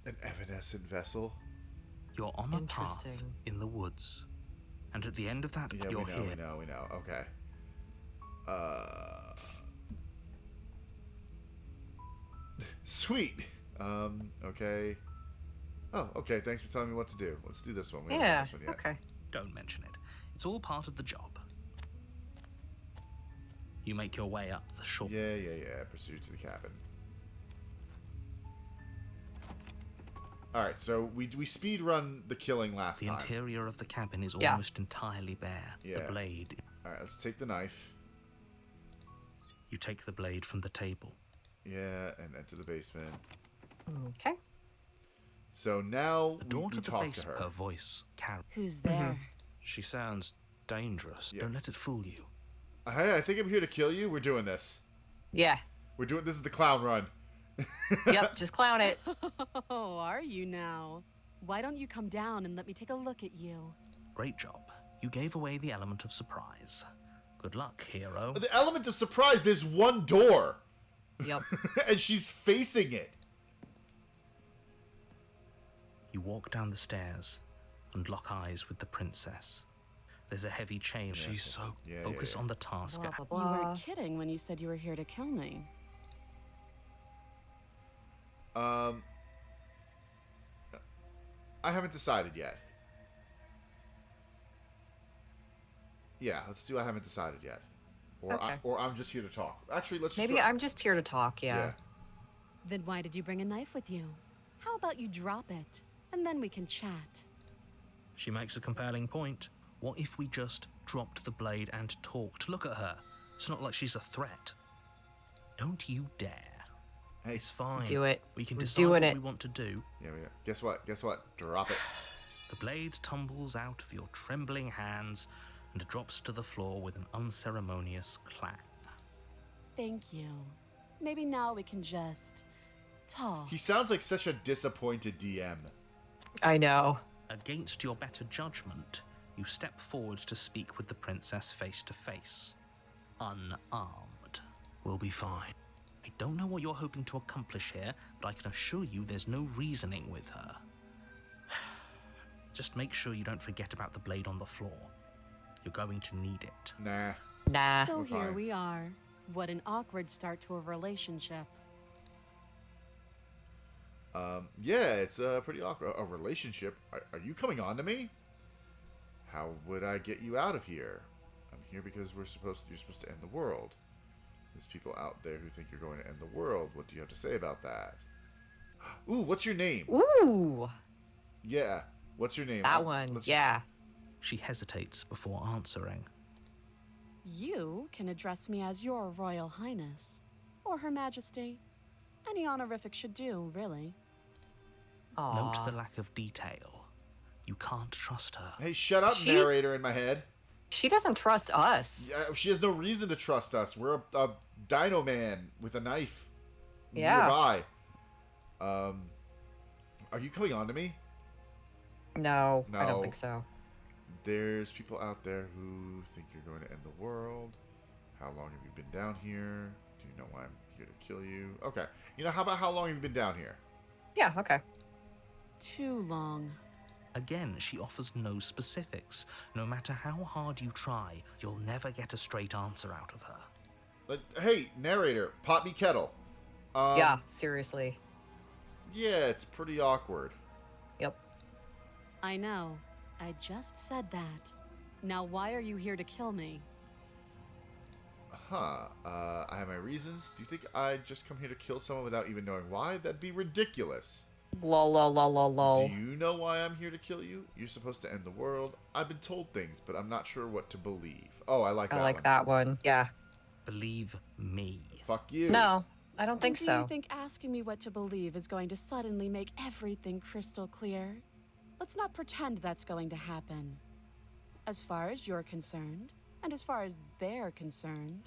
An evanescent vessel? You're on a path in the woods. And at the end of that, Yeah, you're we here. know. Okay. Sweet. Okay. Oh, okay. Thanks for telling me what to do. Let's do this one. We haven't done this one yet. Okay. Don't mention it. It's all part of the job. You make your way up the shore. Yeah. Pursuit to the cabin. Alright, so we speed run the killing last time. The interior of the cabin is almost entirely bare. Yeah. The blade. Alright, let's take the knife. You take the blade from the table. Yeah, and enter the basement. Okay. So now The door to the talk base, to her. her voice carries. Who's there? She sounds dangerous. Yeah. Don't let it fool you. Hey, I think I'm here to kill you. We're doing this. Yeah. This is the clown run. Yep, just clown it. Oh, are you now? Why don't you come down and let me take a look at you? Great job. You gave away the element of surprise. Good luck, hero. The element of surprise, there's one door. Yep. And she's facing it. You walk down the stairs and lock eyes with the princess. There's a heavy chain. She's so focused on the task. Blah, blah, You blah. weren't kidding when you said you were here to kill me. I haven't decided yet. Yeah, let's do I haven't decided yet. Or Okay. I'm just here to talk. Actually, let's Maybe just... I'm just here to talk, yeah. Then why did you bring a knife with you? How about you drop it, and then we can chat? She makes a compelling point. What if we just dropped the blade and talked? Look at her. It's not like she's a threat. Don't you dare. Hey, It's fine. Do it. We can We're decide doing what it. we want to do. Yeah. Guess what? Drop it. The blade tumbles out of your trembling hands and drops to the floor with an unceremonious clang. Thank you. Maybe now we can just talk. He sounds like such a disappointed DM. I know. Against your better judgment, you step forward to speak with the princess face to face. Unarmed. We'll be fine. I don't know what you're hoping to accomplish here, but I can assure you there's no reasoning with her. Just make sure you don't forget about the blade on the floor. You're going to need it. Nah. Nah. So We're here fine. we are. What an awkward start to a relationship. Yeah, it's pretty awkward. A relationship? Are you coming on to me? How would I get you out of here? I'm here because you're supposed to end the world. There's people out there who think you're going to end the world. What do you have to say about that? Ooh, what's your name? Ooh. Yeah, what's your name? That one. Yeah. She hesitates before answering. You can address me as your Royal Highness, or Her Majesty. Any honorific should do, really. Aw. Note the lack of detail. You can't trust her. Hey, shut up, She- narrator in my head. She doesn't trust us. She has no reason to trust us. We're a dino man with a knife Yeah. nearby. Are you coming on to me? No, I No. don't think so. There's people out there who think you're going to end the world. How long have you been down here? Do you know why I'm here to kill you? Okay. How about how long have you been down here? Yeah, okay. Too long. Again, she offers no specifics. No matter how hard you try, you'll never get a straight answer out of her. Hey, narrator, pot me kettle. Yeah, seriously. Yeah, it's pretty awkward. Yep. I know. I just said that. Now why are you here to kill me? I have my reasons. Do you think I'd just come here to kill someone without even knowing why? That'd be ridiculous. Lol, lol, lol, lol, lol. Do you know why I'm here to kill you? You're supposed to end the world. I've been told things, but I'm not sure what to believe. Oh, I like that I like one. that one. Yeah. Believe me. Fuck you. No, I don't think Do so. you think asking me what to believe is going to suddenly make everything crystal clear? Let's not pretend that's going to happen. As far as you're concerned, and as far as they're concerned,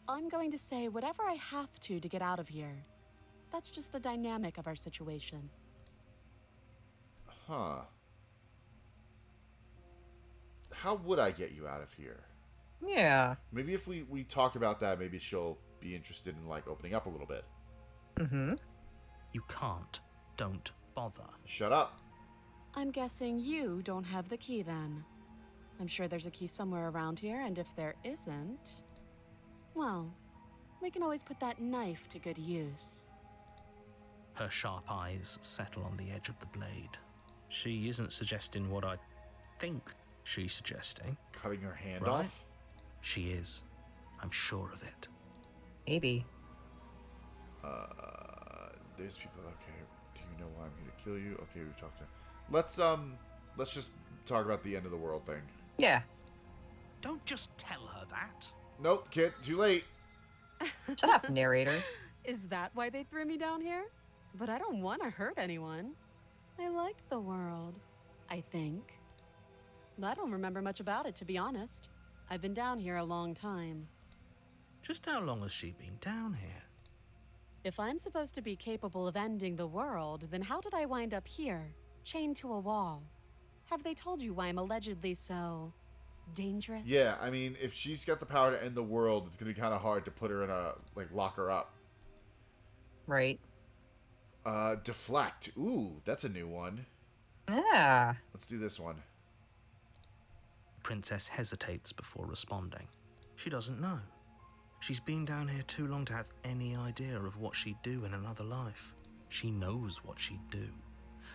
I'm going to say whatever I have to get out of here. That's just the dynamic of our situation. Huh. How would I get you out of here? Yeah. Maybe if we talk about that, maybe she'll be interested in, opening up a little bit. Mm-hmm. You can't. Don't bother. Shut up. I'm guessing you don't have the key then. I'm sure there's a key somewhere around here, and if there isn't, well, we can always put that knife to good use. Her sharp eyes settle on the edge of the blade. She isn't suggesting what I think she's suggesting. Cutting her hand Right? off? She is. I'm sure of it. Maybe. There's people. Okay, do you know why I'm here to kill you? Okay, we've talked to. Let's just talk about the end of the world thing. Yeah. Don't just tell her that. Nope, kid, too late. Shut up, narrator. Is that why they threw me down here? But I don't want to hurt anyone. I like the world, I think. I don't remember much about it, to be honest. I've been down here a long time. Just how long has she been down here? If I'm supposed to be capable of ending the world, then how did I wind up here, chained to a wall? Have they told you why I'm allegedly so dangerous? Yeah, I mean, if she's got the power to end the world, it's gonna be kind of hard to put her in a lock her up. Right. Deflect. Ooh, that's a new one. Yeah. Let's do this one. The princess hesitates before responding. She doesn't know. She's been down here too long to have any idea of what she'd do in another life. She knows what she'd do.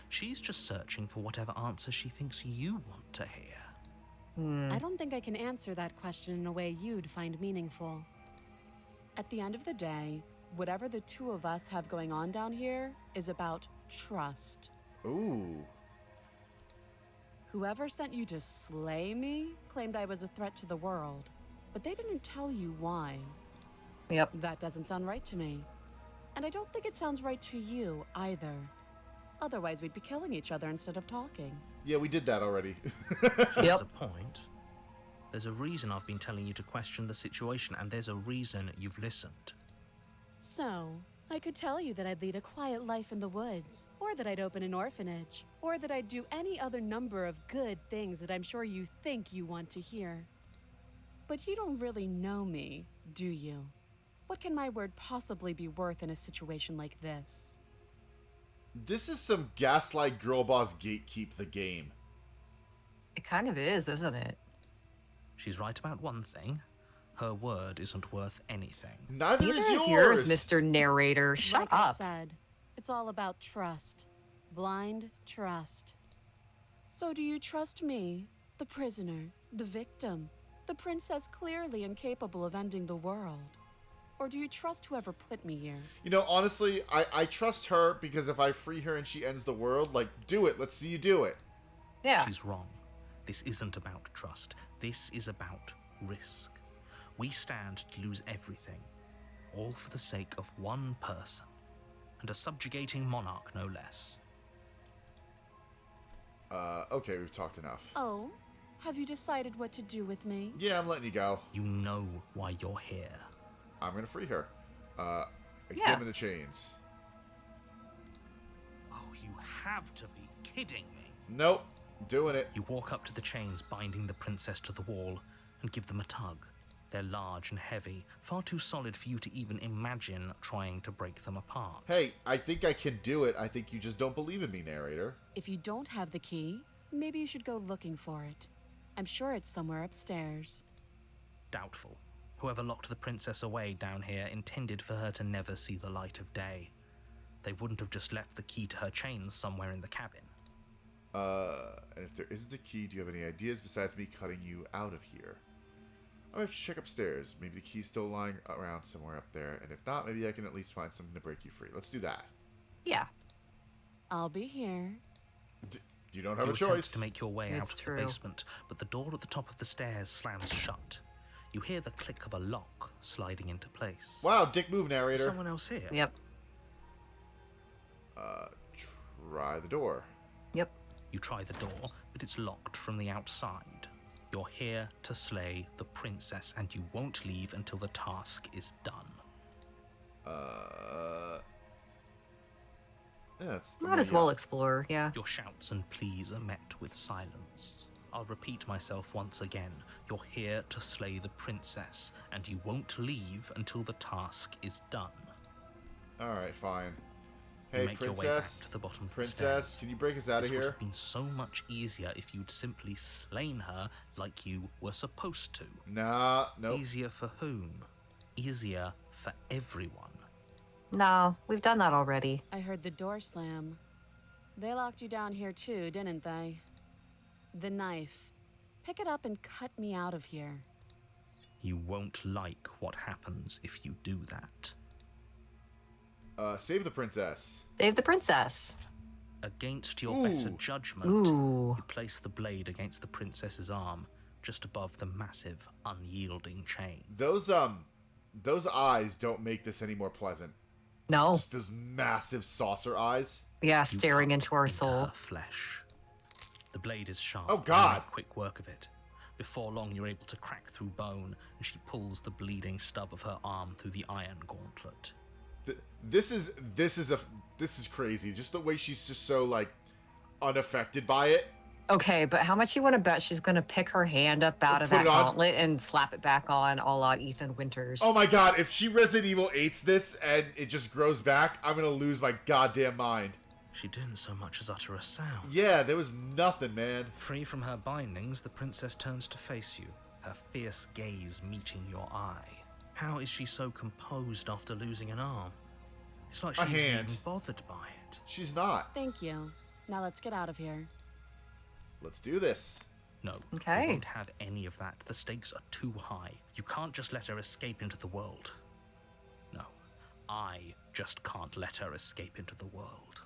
She's just searching for whatever answer she thinks you want to hear. I don't think I can answer that question in a way you'd find meaningful. At the end of the day, whatever the two of us have going on down here is about trust. Ooh. Whoever sent you to slay me claimed I was a threat to the world, but they didn't tell you why. Yep. That doesn't sound right to me. And I don't think it sounds right to you either. Otherwise, we'd be killing each other instead of talking. Yeah, we did that already. She has Yep. a point. There's a reason I've been telling you to question the situation, and there's a reason you've listened. So, I could tell you that I'd lead a quiet life in the woods, or that I'd open an orphanage, or that I'd do any other number of good things that I'm sure you think you want to hear. But you don't really know me, do you? What can my word possibly be worth in a situation like this? This is some gaslight girl boss gatekeep the game. It kind of is, isn't it? She's right about one thing. Her word isn't worth anything. Neither Neither is is yours. Mr. Narrator. Shut Like I up. said, it's all about trust. Blind trust. So do you trust me, the prisoner, the victim, the princess clearly incapable of ending the world? Or do you trust whoever put me here? You know, honestly, I trust her because if I free her and she ends the world, like, do it. Let's see you do it. Yeah. She's wrong. This isn't about trust. This is about risk. We stand to lose everything, all for the sake of one person, and a subjugating monarch no less. Okay, we've talked enough. Oh, have you decided what to do with me? Yeah, I'm letting you go. You know why you're here. I'm gonna free her. Examine the chains. Oh, you have to be kidding me. Nope, doing it. You walk up to the chains binding the princess to the wall and give them a tug. They're large and heavy, far too solid for you to even imagine trying to break them apart. Hey, I think I can do it. I think you just don't believe in me, narrator. If you don't have the key, maybe you should go looking for it. I'm sure it's somewhere upstairs. Doubtful. Whoever locked the princess away down here intended for her to never see the light of day. They wouldn't have just left the key to her chains somewhere in the cabin. And if there isn't a key, do you have any ideas besides me cutting you out of here? I'm gonna check upstairs. Maybe the key's still lying around somewhere up there. And if not, maybe I can at least find something to break you free. Let's do that. Yeah. I'll be here. You don't have You a attempt choice. to make your way out It's of true. the basement, but the door at the top of the stairs slams shut. You hear the click of a lock sliding into place. Wow, dick move, narrator. Someone else here? Yep. Try the door. Yep. You try the door, but it's locked from the outside. You're here to slay the princess, and you won't leave until the task is done. Yeah, that's the Might as way, well explore, yeah. Your shouts and pleas are met with silence. I'll repeat myself once again. You're here to slay the princess, and you won't leave until the task is done. Alright, fine. Hey, make your way back princess. to the bottom of the Princess, stairs. can you break us out This of would here? have been so much easier if you'd simply slain her like you were supposed to. Nah, nope. Easier for whom? Easier for everyone. No, we've done that already. I heard the door slam. They locked you down here too, didn't they? The knife. Pick it up and cut me out of here. You won't like what happens if you do that. Save the princess. Save the princess. Against your better judgment, Ooh. you place the blade against the princess's arm, just above the massive, unyielding chain. Those eyes don't make this any more pleasant. No. Just those massive saucer eyes. Yeah, You staring cut into our into soul. her flesh. The blade is sharp. Oh, and God. you make quick work of it. Before long, you're able to crack through bone, and she pulls the bleeding stub of her arm through the iron gauntlet. This is crazy. Just the way she's just so like unaffected by it. Okay, but how much you want to bet she's going to pick her hand up out of Put that it on. gauntlet and slap it back on a la Ethan Winters? Oh my god, if she Resident Evil 8's this and it just grows back, I'm gonna lose my goddamn mind. She didn't so much as utter a sound. Yeah, there was nothing, man. Free from her bindings, the princess turns to face you, her fierce gaze meeting your eye. How is she so composed after losing an arm? It's like A she's hand. even bothered by it. She's not. Thank you. Now let's get out of here. Let's do this. No, Okay. you won't have any of that. The stakes are too high. You can't just let her escape into the world. No, I just can't let her escape into the world.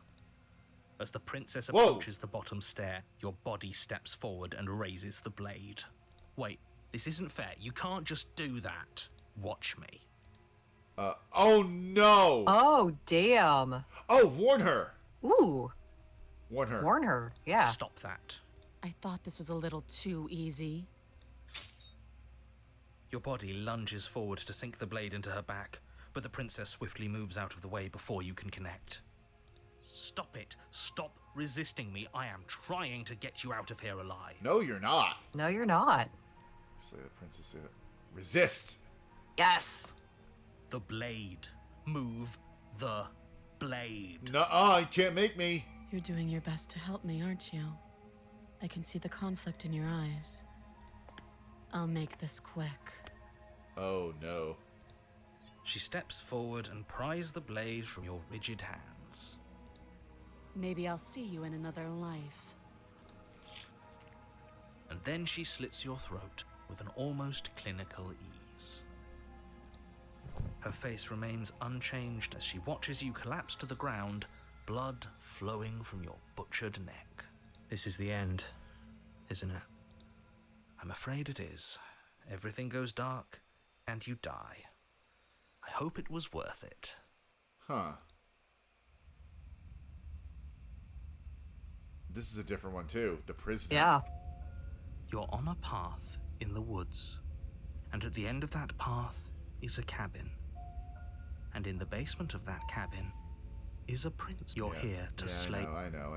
As the princess Whoa. approaches the bottom stair, your body steps forward and raises the blade. Wait, this isn't fair. You can't just do that. Watch me. Oh no! Oh, damn. Oh, warn her! Ooh, Warn her. warn her. Yeah. Stop that. I thought this was a little too easy. Your body lunges forward to sink the blade into her back, but the princess swiftly moves out of the way before you can connect. Stop it. Stop resisting me. I am trying to get you out of here alive. No, you're not. No, you're not. Say the princess, say that. Resist! Yes. The blade. Move the blade. Nuh-uh, you can't make me. You're doing your best to help me, aren't you? I can see the conflict in your eyes. I'll make this quick. Oh no. She steps forward and pries the blade from your rigid hands. Maybe I'll see you in another life. And then she slits your throat with an almost clinical ease. Her face remains unchanged as she watches you collapse to the ground, blood flowing from your butchered neck. This is the end, isn't it? I'm afraid it is. Everything goes dark, and you die. I hope it was worth it. Huh. This is a different one too. The prisoner. Yeah. You're on a path in the woods, and at the end of that path is a cabin. And in the basement of that cabin is a prince. You're Yeah. here to slay. I know.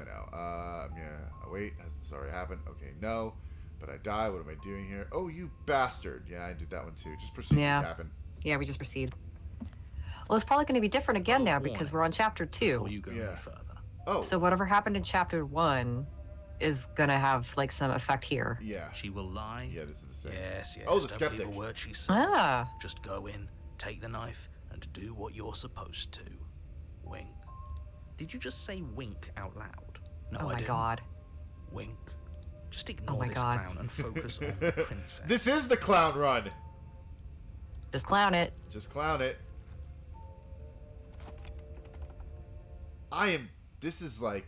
Yeah. Oh, wait, has this already happened? Okay, no. But I die. What am I doing here? Oh, you bastard. Yeah, I did that one too. Just proceed Yeah. to the cabin. Yeah, we just proceed. Well, it's probably going to be different again now because warning we're on chapter 2. Before you go Yeah. any further. Oh. So whatever happened in chapter 1 is going to have like some effect here. Yeah. She will lie. Yeah, this is the same. Yes. Oh, the Don't believe skeptic. a word she says. Ah. Just go in, take the knife, and do what you're supposed to. Wink. Did you just say wink out loud? No, Oh I my didn't. god. Wink. Just ignore my this God. clown and focus on the princess. This is the clown run. Just clown it. Just clown it. This is like,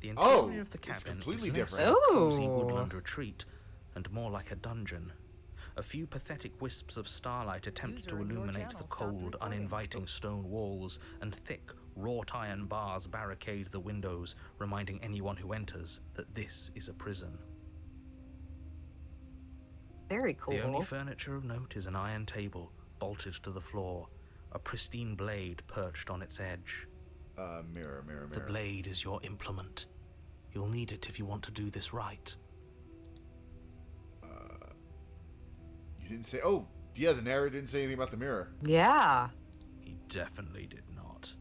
The interior Oh, of the it's cabin completely is less different. like a cozy Ooh. woodland retreat and more like a dungeon. A few pathetic wisps of starlight attempt to illuminate the cold, uninviting stone walls, and thick, wrought iron bars barricade the windows, reminding anyone who enters that this is a prison. Very cool. The only furniture of note is an iron table, bolted to the floor, a pristine blade perched on its edge. mirror. The blade is your implement. You'll need it if you want to do this right. You didn't say, oh, yeah, the narrator didn't say anything about the mirror. Yeah. He definitely did not.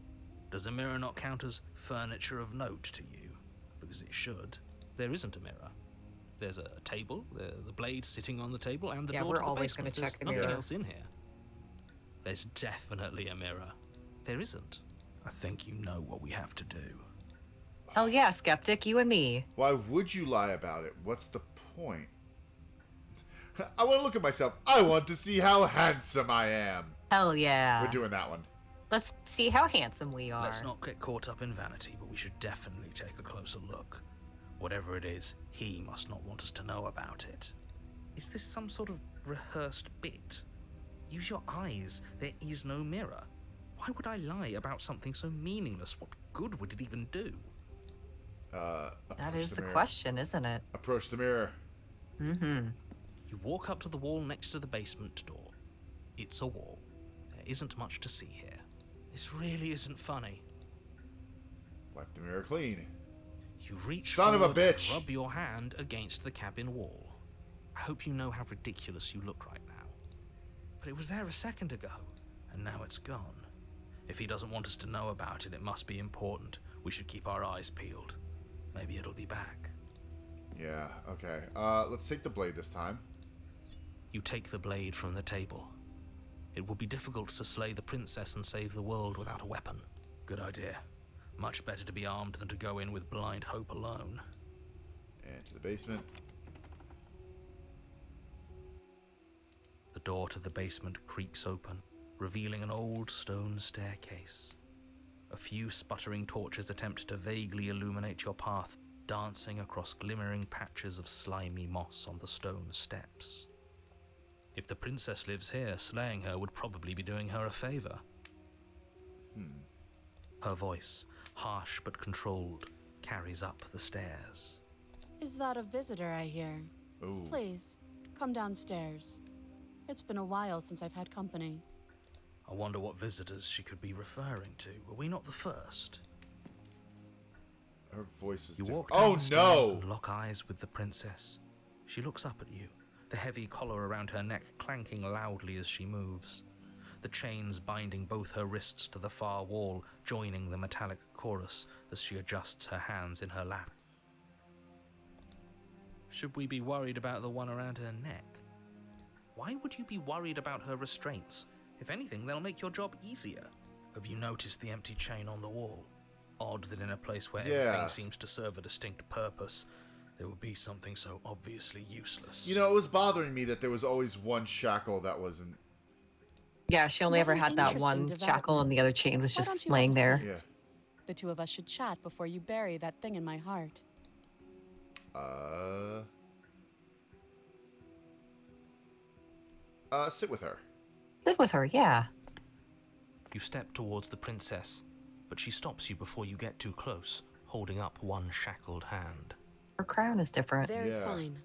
Does a mirror not count as furniture of note to you? Because it should. There isn't a mirror. There's a table, the blade sitting on the table, and the door we're to the always gonna basement. check the There's mirror. nothing else in here. There's definitely a mirror. There isn't. I think you know what we have to do. Hell yeah, skeptic, you and me. Why would you lie about it? What's the point? I want to look at myself. I want to see how handsome I am. Hell yeah. We're doing that one. Let's see how handsome we are. Let's not get caught up in vanity, but we should definitely take a closer look. Whatever it is, he must not want us to know about it. Is this some sort of rehearsed bit? Use your eyes. There is no mirror. Why would I lie about something so meaningless? What good would it even do? That is the mirror. question, isn't it? Approach the mirror. Mm-hmm. You walk up to the wall next to the basement door. It's a wall. There isn't much to see here. This really isn't funny. Wipe the mirror clean. You reach Son of a forward and bitch. rub your hand against the cabin wall. I hope you know how ridiculous you look right now. But it was there a second ago, and now it's gone. If he doesn't want us to know about it, it must be important. We should keep our eyes peeled. Maybe it'll be back. Yeah, okay. Let's take the blade this time. You take the blade from the table. It will be difficult to slay the princess and save the world without a weapon. Good idea. Much better to be armed than to go in with blind hope alone. And to the basement. The door to the basement creaks open, revealing an old stone staircase. A few sputtering torches attempt to vaguely illuminate your path, dancing across glimmering patches of slimy moss on the stone steps. If the princess lives here, slaying her would probably be doing her a favor. Her voice, harsh but controlled, carries up the stairs. Is that a visitor I hear? Ooh. Please, come downstairs. It's been a while since I've had company. I wonder what visitors she could be referring to. Were we not the first? Her voice was You different. walk down Oh the stairs and no! lock eyes with the princess. She looks up at you, the heavy collar around her neck clanking loudly as she moves. The chains binding both her wrists to the far wall, joining the metallic chorus as she adjusts her hands in her lap. Should we be worried about the one around her neck? Why would you be worried about her restraints? If anything, they'll make your job easier. Have you noticed the empty chain on the wall? Odd that in a place where everything seems to serve a distinct purpose, there would be something so obviously useless. You know, it was bothering me that there was always one shackle that wasn't... Yeah, she only What ever an had that interesting one development. shackle and the other chain was Why don't just you laying have a there. seat? Yeah. The two of us should chat before you bury that thing in my heart. Sit with her. Sit with her, yeah. You step towards the princess, but she stops you before you get too close, holding up one shackled hand. Her crown is different. There's Yeah. fine.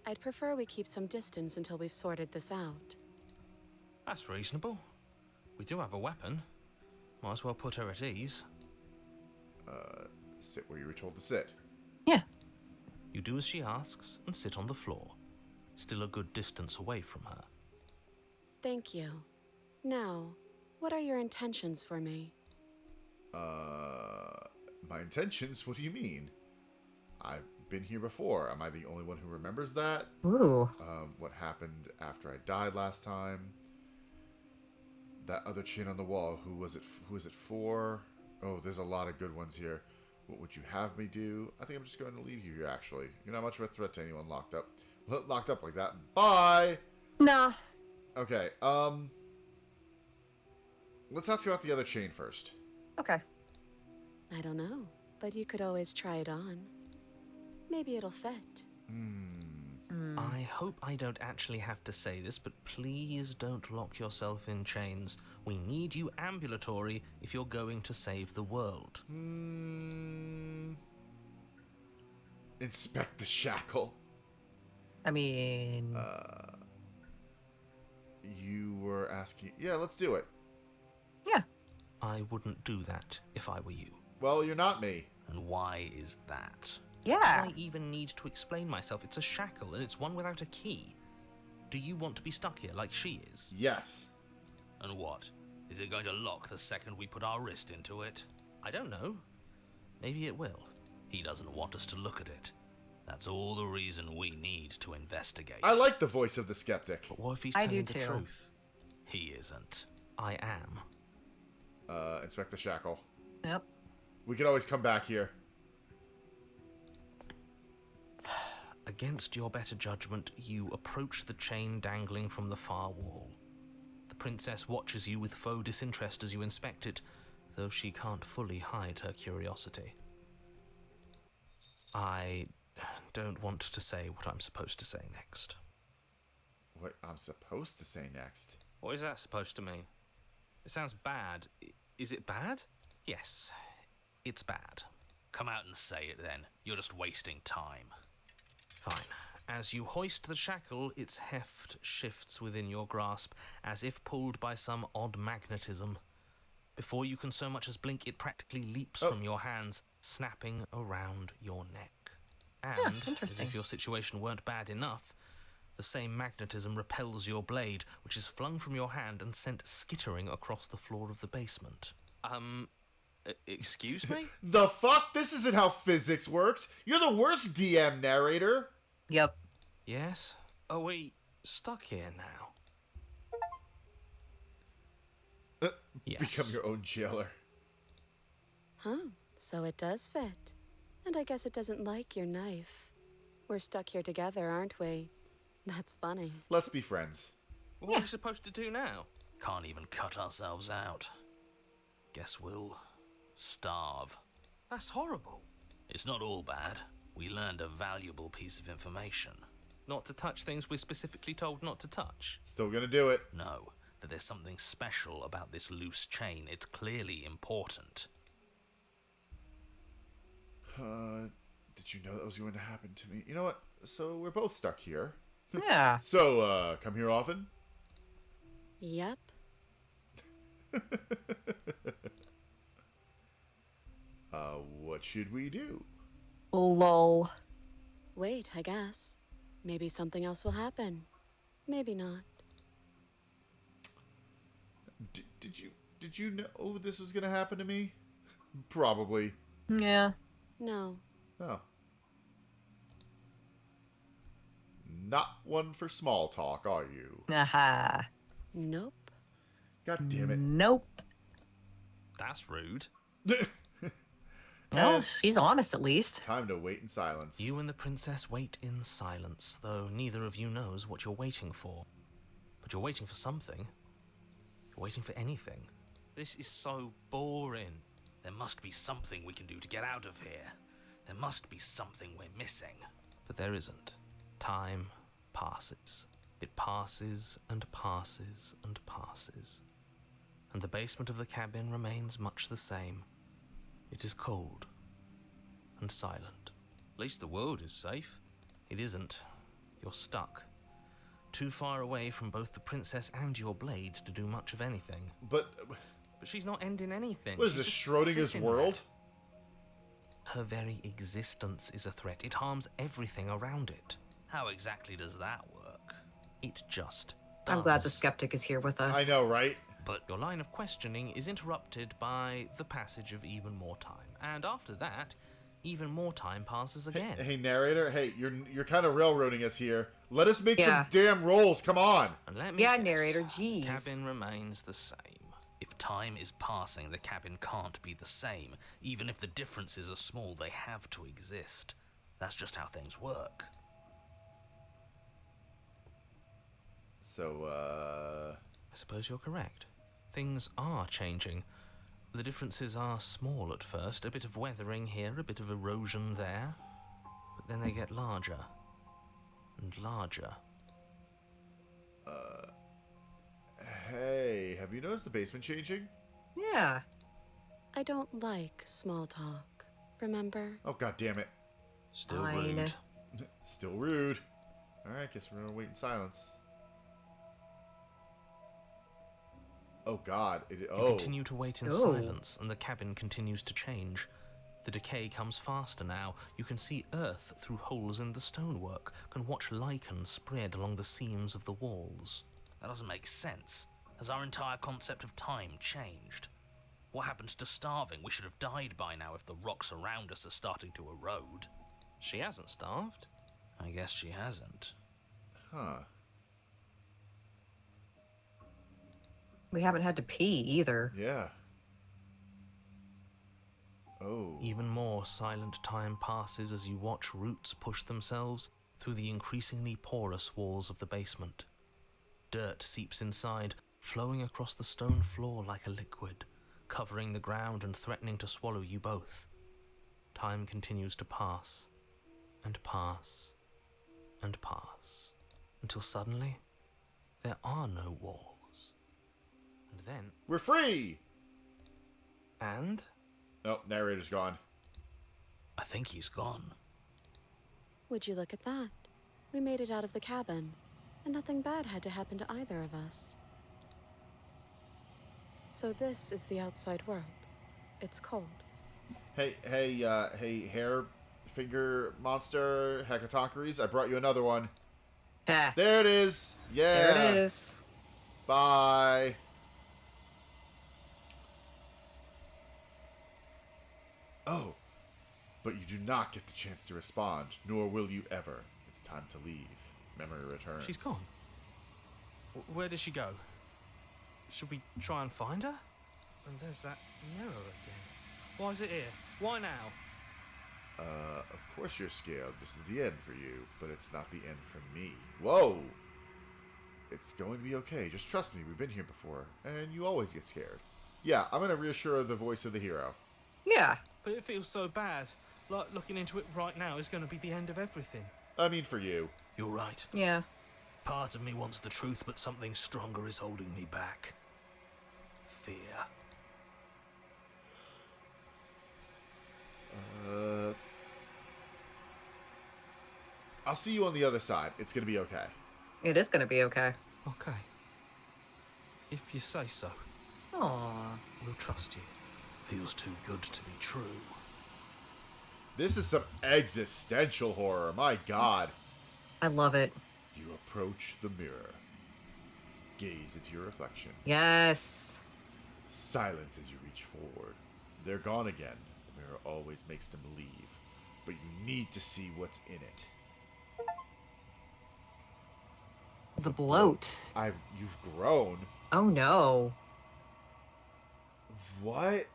I'd prefer we keep some distance until we've sorted this out. That's reasonable. We do have a weapon. Might as well put her at ease. Sit where you were told to sit. Yeah. You do as she asks and sit on the floor, still a good distance away from her. Thank you. Now, what are your intentions for me? My intentions? What do you mean? I've been here before. Am I the only one who remembers that? Ooh. What happened after I died last time? That other chain on the wall. Who was it for? Oh, there's a lot of good ones here. What would you have me do? I think I'm just going to leave you here, actually. You're not much of a threat to anyone locked up. Locked up like that. Bye! Nah. Okay, let's ask you about the other chain first. Okay. I don't know, but you could always try it on. Maybe it'll fit. I hope I don't actually have to say this, but please don't lock yourself in chains. We need you ambulatory if you're going to save the world. Inspect the shackle. I mean... You were asking... Yeah, let's do it. yeah. I wouldn't do that if I were you. Well, you're not me. And why is that? Yeah. Do I even need to explain myself? It's a shackle, and it's one without a key. Do you want to be stuck here like she is? Yes. And what? Is it going to lock the second we put our wrist into it? I don't know. Maybe it will. He doesn't want us to look at it. That's all the reason we need to investigate. I like the voice of the skeptic. But what if he's I telling do the too. truth? He isn't. I am. Inspect the shackle. Yep. We can always come back here. Against your better judgment, you approach the chain dangling from the far wall. The princess watches you with faux disinterest as you inspect it, though she can't fully hide her curiosity. I don't want to say what I'm supposed to say next. What I'm supposed to say next? What is that supposed to mean? It sounds bad. Is it bad? Yes, it's bad. Come out and say it then. You're just wasting time. Fine. As you hoist the shackle, its heft shifts within your grasp, as if pulled by some odd magnetism. Before you can so much as blink, it practically leaps from your hands, snapping around your neck. And, as interesting. if your situation weren't bad enough, the same magnetism repels your blade, which is flung from your hand and sent skittering across the floor of the basement. Excuse me? The fuck? This isn't how physics works. You're the worst DM, narrator. Yep. Yes? Are we stuck here now? Yes. Become your own jailer. Huh, so it does fit. And I guess it doesn't like your knife. We're stuck here together, aren't we? That's funny. Let's be friends. What are we supposed to do now? Can't even cut ourselves out. Guess we'll starve. That's horrible. It's not all bad. We learned a valuable piece of information. Not to touch things we're specifically told not to touch. Still gonna do it. No, that there's something special about this loose chain. It's clearly important. Did you know that was going to happen to me? You know what? So we're both stuck here. Yeah. So, come here often? Yep. What should we do? Lol. Wait, I guess. Maybe something else will happen. Maybe not. Did you know this was gonna happen to me? Probably. Yeah. No. Oh. Not one for small talk, are you? Aha. Nope. God damn it. Nope. That's rude. No, she's honest at least. Time to wait in silence. You and the princess wait in silence, though neither of you knows what you're waiting for. But you're waiting for something. You're waiting for anything. This is so boring. There must be something we can do to get out of here. There must be something we're missing. But there isn't. Time passes. It passes and passes and passes. And the basement of the cabin remains much the same. It is cold and silent. At least the world is safe. It isn't. You're stuck. Too far away from both the princess and your blade to do much of anything. But she's not ending anything. what is She's this, just Schrodinger's sitting world? there. Her very existence is a threat. It harms everything around it. How exactly does that work? It just does. I'm glad the skeptic is here with us. I know, right? But your line of questioning is interrupted by the passage of even more time. And after that, even more time passes again. Hey, narrator. Hey, you're kind of railroading us here. Let us make Yeah. some damn rolls. Come on. And let me Yeah, guess, narrator, jeez. The cabin remains the same. If time is passing, the cabin can't be the same. Even if the differences are small, they have to exist. That's just how things work. So, I suppose you're correct. Things are changing. The differences are small at first. A bit of weathering here, a bit of erosion there. But then they get larger. And larger. Hey, have you noticed the basement changing? Yeah. I don't like small talk. Remember? Oh, god damn it. Still Fine. rude. Still rude. Alright, guess we're gonna wait in silence. Oh god. You Oh. continue to wait in Oh. silence, and the cabin continues to change. The decay comes faster now. You can see earth through holes in the stonework, can watch lichen spread along the seams of the walls. That doesn't make sense. Has our entire concept of time changed? What happened to starving? We should have died by now if the rocks around us are starting to erode. She hasn't starved. I guess she hasn't. Huh. We haven't had to pee either. Yeah. Oh. Even more silent time passes as you watch roots push themselves through the increasingly porous walls of the basement. Dirt seeps inside, flowing across the stone floor like a liquid, covering the ground and threatening to swallow you both. Time continues to pass, and pass, and pass, until suddenly there are no walls. And then... We're free! And? Oh, narrator's gone. I think he's gone. Would you look at that? We made it out of the cabin, and nothing bad had to happen to either of us. So this is the outside world. It's cold. Hey, hair finger monster, heckatonkeries, I brought you another one. Ah, There it is! Yeah! there it is. Bye! Oh, but you do not get the chance to respond, nor will you ever. It's time to leave. Memory returns. She's gone. Where did she go? Should we try and find her? And there's that mirror again. Why is it here? Why now? Of course you're scared. This is the end for you, but it's not the end for me. Whoa! It's going to be okay. Just trust me. We've been here before, and you always get scared. Yeah, I'm going to reassure the voice of the hero. Yeah. But it feels so bad. Like looking into it right now is going to be the end of everything. I mean, for you. You're right. Yeah. Part of me wants the truth, but something stronger is holding me back. Fear. I'll see you on the other side. It's going to be okay. It is going to be okay. Okay. If you say so. Aww. We'll trust you. Feels too good to be true. This is some existential horror. My God. I love it. You approach the mirror. Gaze into your reflection. Yes. Silence as you reach forward. They're gone again. The mirror always makes them leave. But you need to see what's in it. The bloat. You've grown. Oh no. What?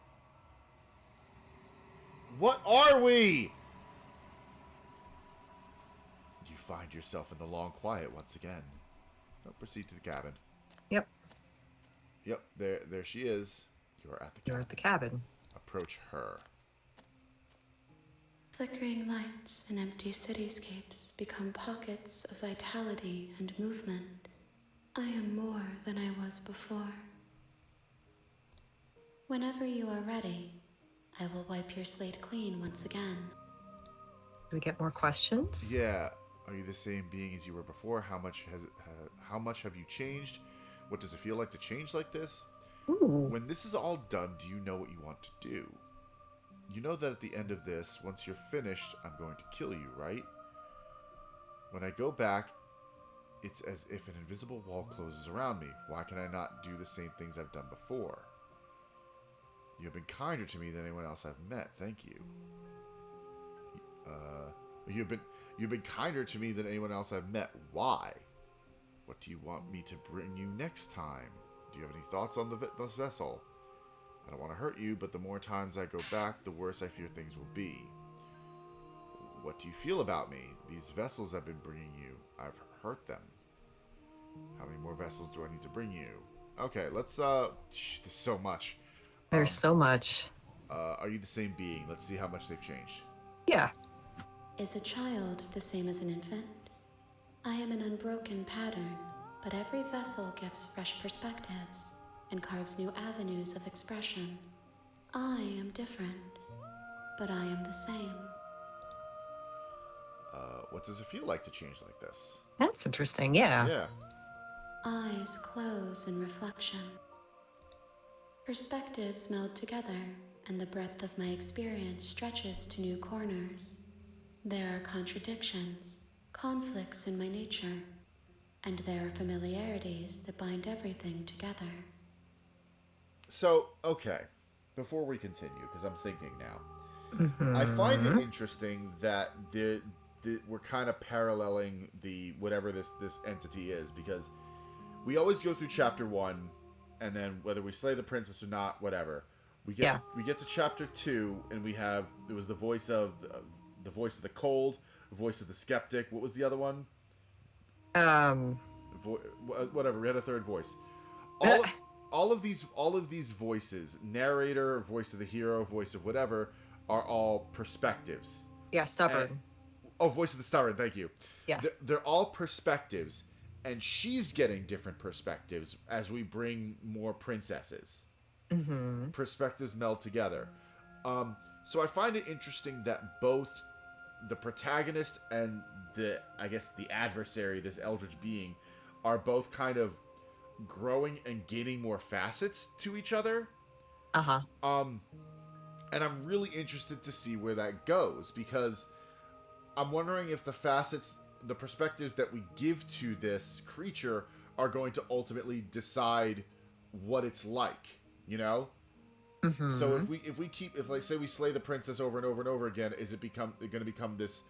What are we? You find yourself in the long quiet once again. Now proceed to the cabin. Yep. Yep, there she is. You are at the cabin. You're at the cabin. Approach her. Flickering lights and empty cityscapes become pockets of vitality and movement. I am more than I was before. Whenever you are ready, I will wipe your slate clean once again. Do we get more questions? Yeah. Are you the same being as you were before? How much have you changed? What does it feel like to change like this? Ooh. When this is all done, do you know what you want to do? You know that at the end of this, once you're finished, I'm going to kill you, right? When I go back, it's as if an invisible wall closes around me. Why can I not do the same things I've done before? You have been kinder to me than anyone else I've met. Thank you. You've been kinder to me than anyone else I've met. Why? What do you want me to bring you next time? Do you have any thoughts on this vessel? I don't want to hurt you, but the more times I go back, the worse I fear things will be. What do you feel about me? These vessels I've been bringing you, I've hurt them. How many more vessels do I need to bring you? Okay, let's, there's so much. There's so much. Are you the same being? Let's see how much they've changed. Yeah. Is a child the same as an infant? I am an unbroken pattern, but every vessel gives fresh perspectives and carves new avenues of expression. I am different, but I am the same. What does it feel like to change like this? That's interesting. Yeah. Yeah. Eyes close in reflection. Perspectives meld together, and the breadth of my experience stretches to new corners. There are contradictions, conflicts in my nature, and there are familiarities that bind everything together. So, okay, before we continue, because I'm thinking now, I find it Mm-hmm. interesting that we're kind of paralleling the whatever this entity is, because we always go through chapter 1, and then whether we slay the princess or not, whatever, we get to chapter 2, and it was the voice of the cold, the voice of the skeptic. What was the other one? Whatever. We had a third voice. All of these voices, narrator, voice of the hero, voice of whatever, are all perspectives. Yeah, stubborn. Voice of the stubborn. Thank you. Yeah. They're all perspectives, and she's getting different perspectives as we bring more princesses. Mm-hmm. Perspectives meld together. So I find it interesting that both the protagonist and the adversary, this eldritch being, are both kind of growing and gaining more facets to each other. Uh-huh. And I'm really interested to see where that goes, because I'm wondering if the perspectives that we give to this creature are going to ultimately decide what it's like, you know? Mm-hmm. So if like say we slay the princess over and over and over again, is it going to become this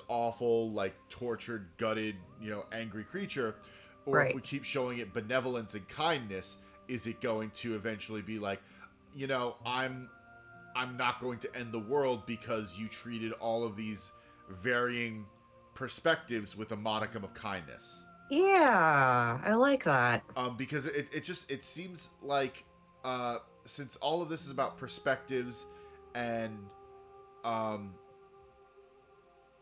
awful, like, tortured, gutted, angry creature? Or Right. if we keep showing it benevolence and kindness, is it going to eventually be like, I'm not going to end the world because you treated all of these varying perspectives with a modicum of kindness? Yeah, I like that. Because it seems like since all of this is about perspectives, and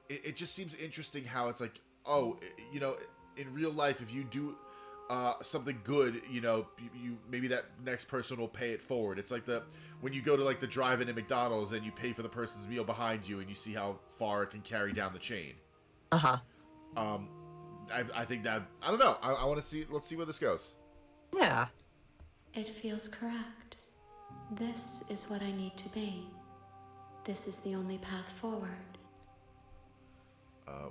it just seems interesting how it's like, in real life, if you do something good, you maybe that next person will pay it forward. It's like when you go to like the drive-in at McDonald's and you pay for the person's meal behind you, and you see how far it can carry down the chain. Uh-huh. I think that, I don't know. I want to see. Let's see where this goes. Yeah. It feels correct. This is what I need to be. This is the only path forward.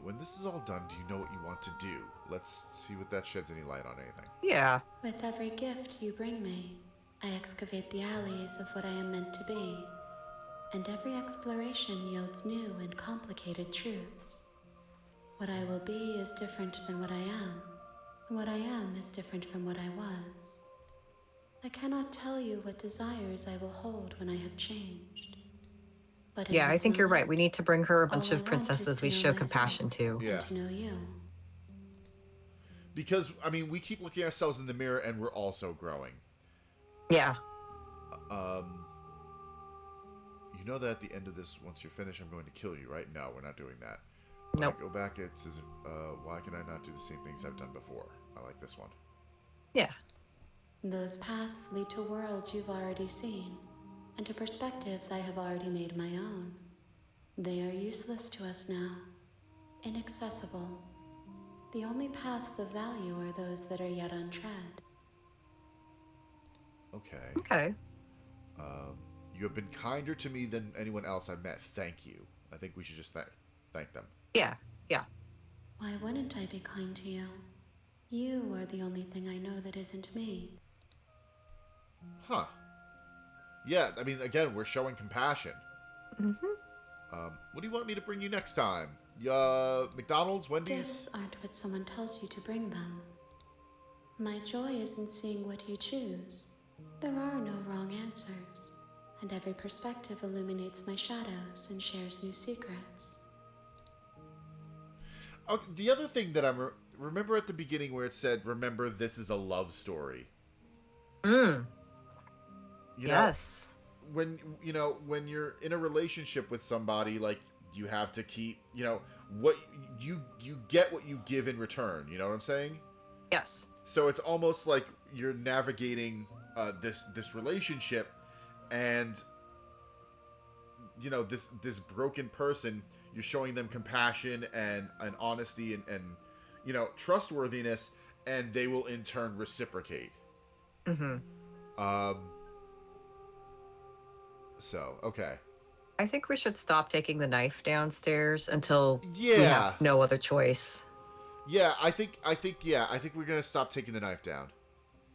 When this is all done, do you know what you want to do? Let's see what that sheds any light on anything. Yeah. With every gift you bring me, I excavate the alleys of what I am meant to be, and every exploration yields new and complicated truths. What I will be is different than what I am, and what I am is different from what I was. I cannot tell you what desires I will hold when I have changed. But in Yeah, I this think you're right. moment, We need to bring her a bunch all I of want princesses is to we know show myself compassion to. Yeah. and to know you. Because, I mean, we keep looking at ourselves in the mirror, and we're also growing. Yeah. You know that at the end of this, once you're finished, I'm going to kill you, right? No, we're not doing that. Nope. When I go back, it says, why can I not do the same things I've done before? I like this one. Yeah. Those paths lead to worlds you've already seen, and to perspectives I have already made my own. They are useless to us now, inaccessible. The only paths of value are those that are yet untread. Okay. Okay. You have been kinder to me than anyone else I've met. Thank you. I think we should just thank them. Yeah. Yeah. Why wouldn't I be kind to you? You are the only thing I know that isn't me. Huh. Yeah, I mean, again, we're showing compassion. Mm-hmm. What do you want me to bring you next time? McDonald's, Wendy's? Gifts aren't what someone tells you to bring them. My joy is in seeing what you choose. There are no wrong answers, and every perspective illuminates my shadows and shares new secrets. Oh, the other thing that remember at the beginning where it said, remember, this is a love story. Mm. You Yes. know, when you're in a relationship with somebody, like, you have to keep, what you get what you give in return. You know what I'm saying? Yes. So it's almost like you're navigating this relationship, and this broken person, you're showing them compassion and honesty and trustworthiness, and they will in turn reciprocate. Mm-hmm. So okay. I think we should stop taking the knife downstairs until we Yeah. have no other choice. Yeah, I think we're gonna stop taking the knife down.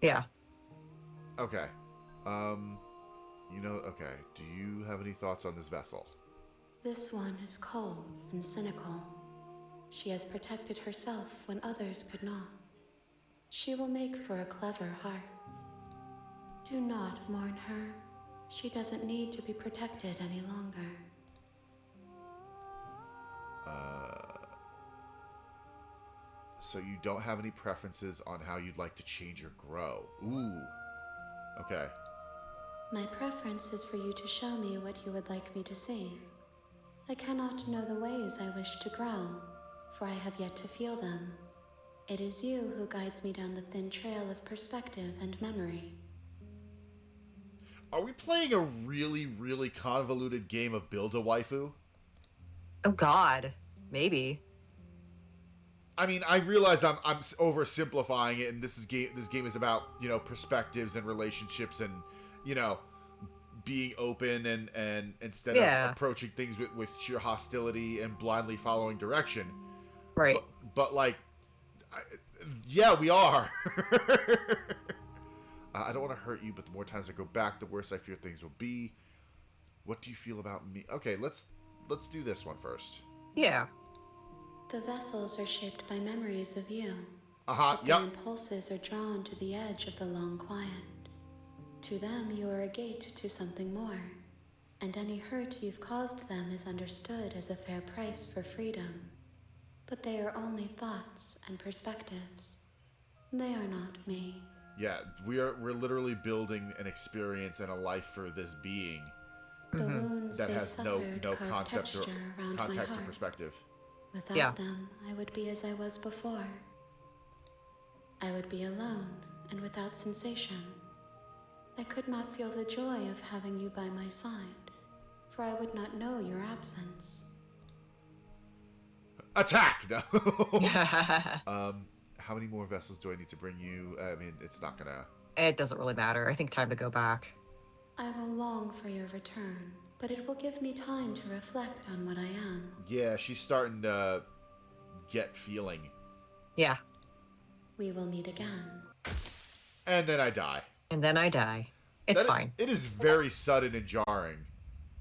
Yeah. Okay. Okay. Do you have any thoughts on this vessel? This one is cold and cynical. She has protected herself when others could not. She will make for a clever heart. Do not mourn her. She doesn't need to be protected any longer. So you don't have any preferences on how you'd like to change or grow. Ooh. Okay. My preference is for you to show me what you would like me to see. I cannot know the ways I wish to grow, for I have yet to feel them. It is you who guides me down the thin trail of perspective and memory. Are we playing a really, really convoluted game of Build-A-Waifu? Oh God, maybe. I mean, I realize I'm oversimplifying it, and this game is about, perspectives and relationships and, being open and instead of approaching things with sheer hostility and blindly following direction. Right. But we are. I don't want to hurt you, but the more times I go back, the worse I fear things will be. What do you feel about me? Okay, let's do this one first. Yeah. The vessels are shaped by memories of you. Yep. Their impulses are drawn to the edge of the long quiet. To them, you are a gate to something more, and any hurt you've caused them is understood as a fair price for freedom. But they are only thoughts and perspectives. They are not me. Yeah, we're literally building an experience and a life for this being The wounds that they've has no suffered carve concept or texture around my context or heart. perspective. Without them, I would be as I was before. I would be alone and without sensation. I could not feel the joy of having you by my side, for I would not know your absence. Attack! No. How many more vessels do I need to bring you? I mean, it's not gonna... It doesn't really matter. I think time to go back. I will long for your return, but it will give me time to reflect on what I am. Yeah, she's starting to get feeling. Yeah. We will meet again. And then I die. And then I die. It's fine. It is very sudden and jarring.